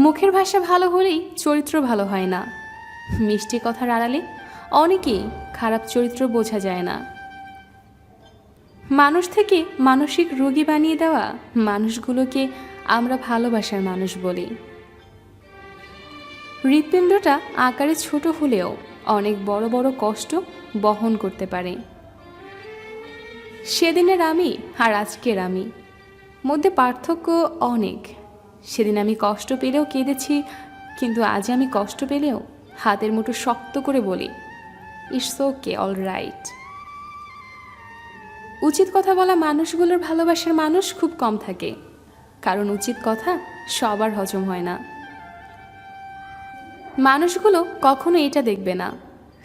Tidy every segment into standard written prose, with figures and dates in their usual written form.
মুখের ভাষা ভালো হলেই চরিত্র ভালো হয় না। মিষ্টি কথার আড়ালে অনেকেই খারাপ চরিত্র বোঝা যায় না। মানুষ থেকে মানসিক রোগী বানিয়ে দেওয়া মানুষগুলোকে আমরা ভালোবাসার মানুষ বলি। হৃৎপিণ্ডটা আকারে ছোট হলেও অনেক বড় বড় কষ্ট বহন করতে পারে। সেদিনের আমি আর আজকের আমি মধ্যে পার্থক্য অনেক। সেদিন আমি কষ্ট পেলেও কেঁদেছি, কিন্তু আজ আমি কষ্ট পেলেও হাতের মুঠো শক্ত করে বলি, ইটস ওকে, অল রাইট। উচিত কথা বলা মানুষগুলোর ভালোবাসার মানুষ খুব কম থাকে, কারণ উচিত কথা সবার হজম হয় না। মানুষগুলো কখনো এটা দেখবে না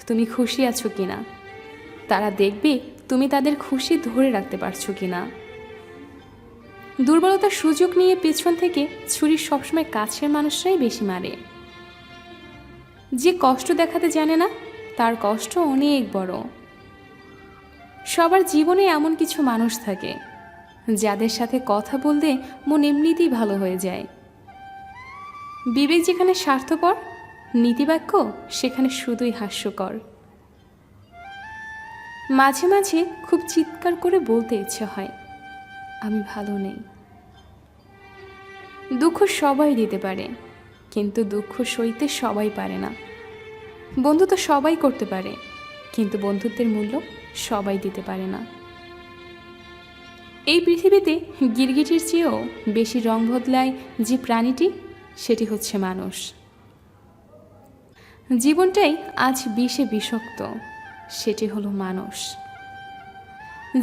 তুমি খুশি আছো কিনা, তারা দেখবে তুমি তাদের খুশি ধরে রাখতে পারছো কিনা। দুর্বলতার সুযোগ নিয়ে পেছন থেকে ছুরি সবসময় কাছের মানুষরাই বেশি মারে। যে কষ্ট দেখাতে জানে না তার কষ্ট অনেক বড়। সবার জীবনে এমন কিছু মানুষ থাকে যাদের সাথে কথা বলতে মন এমনিতেই ভালো হয়ে যায়। বিবেক যেখানে স্বার্থপর, নীতিবাক্য সেখানে শুধুই হাস্যকর। মাঝে মাঝে খুব চিৎকার করে বলতে ইচ্ছে হয়, আমি ভালো নেই। দুঃখ সবাই দিতে পারে, কিন্তু দুঃখ সইতে সবাই পারে না। বন্ধুত্ব সবাই করতে পারে, কিন্তু বন্ধুত্বের মূল্য সবাই দিতে পারে না। এই পৃথিবীতে গিরগিটির চেয়েও বেশি রং বদলায় যে প্রাণীটি, সেটি হচ্ছে মানুষ। জীবনটাই আজ বিষে বিষাক্ত, সেটি হলো মানুষ।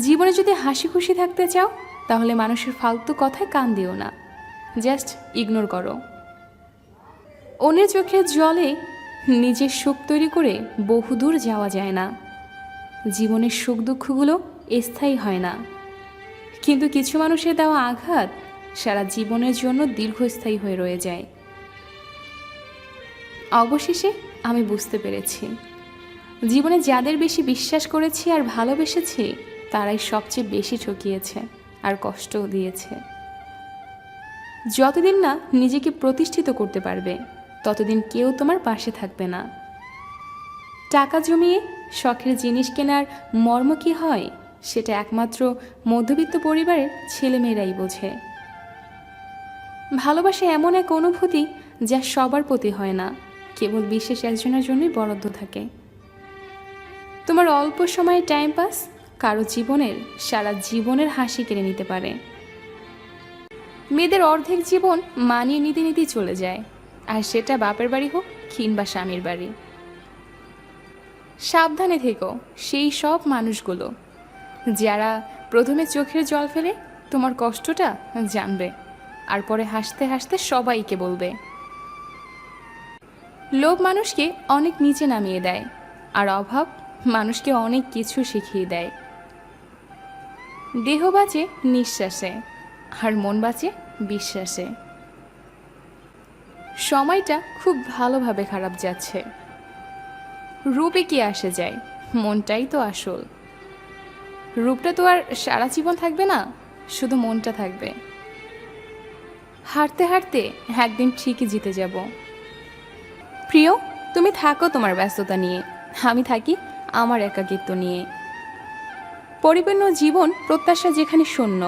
জীবনে যদি হাসি খুশি থাকতে চাও তাহলে মানুষের ফালতু কথায় কান দিও না, জাস্ট ইগনোর করো। অন্যের চোখের জলে নিজের সুখ তৈরি করে বহুদূর যাওয়া যায় না। জীবনের সুখ দুঃখগুলো স্থায়ী হয় না, কিন্তু কিছু মানুষের দেওয়া আঘাত সারা জীবনের জন্য দীর্ঘস্থায়ী হয়ে রয়ে যায়। অবশেষে আমি বুঝতে পেরেছি, জীবনে যাদের বেশি বিশ্বাস করেছি আর ভালোবেসেছি তারাই সবচেয়ে বেশি ঠকিয়েছে আর কষ্টও দিয়েছে। যতদিন না নিজেকে প্রতিষ্ঠিত করতে পারবে ততদিন কেউ তোমার পাশে থাকবে না। টাকা জমিয়ে শখের জিনিস কেনার মর্ম কী হয় সেটা একমাত্র মধ্যবিত্ত পরিবারের ছেলেমেয়েরাই বোঝে। ভালোবাসা এমন এক অনুভূতি যা সবার প্রতি হয় না, কেবল বিশেষ একজনের জন্যই বরাদ্দ থাকে। তোমার অল্প সময়ের টাইম পাস কারো জীবনের সারা জীবনের হাসি কেড়ে নিতে পারে। মেয়েদের অর্ধেক জীবন মানিয়ে নিতে নিতেই চলে যায়, আর সেটা বাপের বাড়ি হোক কিংবা স্বামীর বাড়ি। সাবধানে থেকো সেই সব মানুষগুলো যারা প্রথমে চোখের জল ফেলে তোমার কষ্টটা জানবে, আর পরে হাসতে হাসতে সবাইকে বলবে। লোভ মানুষকে অনেক নিচে নামিয়ে দেয়, আর অভাব মানুষকে অনেক কিছু শিখিয়ে দেয়। দেহ বাঁচে নিঃশ্বাসে, আর মন বাঁচে বিশ্বাসে। সময়টা খুব ভালোভাবে খারাপ যাচ্ছে। রূপে কি আসে যায়, মনটাই তো আসল। রূপটা তো আর সারা জীবন থাকবে না, শুধু মনটা থাকবে। হাঁটতে হাঁটতে একদিন ঠিকই জিতে যাব। প্রিয়, তুমি থাকো তোমার ব্যস্ততা নিয়ে, আমি থাকি আমার একাকিত্ব নিয়ে। পরিপূর্ণ জীবন প্রত্যাশা যেখানে শূন্য,